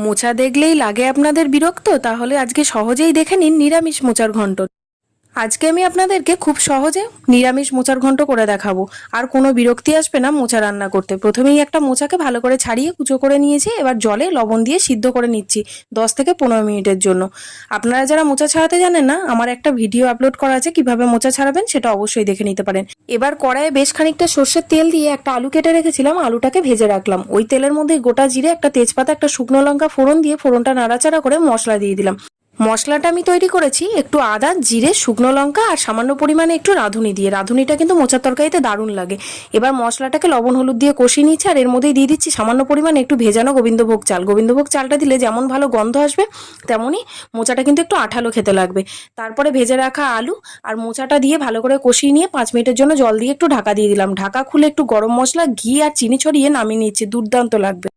মোচা দেখলেই লাগে আপনাদের বিরক্ত? তাহলে আজকে সহজেই দেখে নিন নিরামিষ মোচার ঘন্ট। আজকে আমি আপনাদেরকে খুব সহজে নিরামিষ মোচার ঘন্ট করে দেখাবো। আর কোনো বিরক্তি আসবে না মোচা রান্না করতে। প্রথমেই একটা মোচাকে ভালো করে ছাড়িয়ে কুচো করে নিয়েছি, এবার জলে লবণ দিয়ে সিদ্ধ করে নিচ্ছি 10 থেকে 15 মিনিটের জন্য। আপনারা যারা মোচা ছাড়াতে জানেন না, আমার একটা ভিডিও আপলোড করা আছে কিভাবে মোচা ছাড়াবেন, সেটা অবশ্যই দেখে নিতে পারেন। এবার কড়াইয়ে বেশ খানিকটা সর্ষের তেল দিয়ে একটা আলু কেটে রেখেছিলাম, আলুটাকে ভেজে রাখলাম। ওই তেলের মধ্যে গোটা জিরে, একটা তেজপাতা, একটা শুকনো লঙ্কা ফোড়ন দিয়ে ফোড়নটা নাড়াচাড়া করে মশলা দিয়ে দিলাম। মশলাটা আমি তৈরি করেছি একটু আদা, জিরে, শুকনো লঙ্কা আর সামান্য পরিমাণে একটু রাঁধুনি দিয়ে। রাঁধুনিটা কিন্তু মোচার তরকারিতে দারুণ লাগে। এবার মশলাটাকে লবণ হলুদ দিয়ে কষিয়ে নিচ্ছি, আর এর মধ্যেই দিয়ে দিচ্ছি সামান্য পরিমাণে একটু ভেজানো গোবিন্দভোগ চাল। গোবিন্দভোগ চালটা দিলে যেমন ভালো গন্ধ আসবে, তেমনই মোচাটা কিন্তু একটু আঠালো খেতে লাগবে। তারপরে ভেজে রাখা আলু আর মোচাটা দিয়ে ভালো করে কষিয়ে নিয়ে 5 মিনিটের জন্য জল দিয়ে একটু ঢাকা দিয়ে দিলাম। ঢাকা খুলে একটু গরম মশলা, ঘি আর চিনি ছড়িয়ে নামিয়ে নিচ্ছি। দুর্দান্ত লাগবে।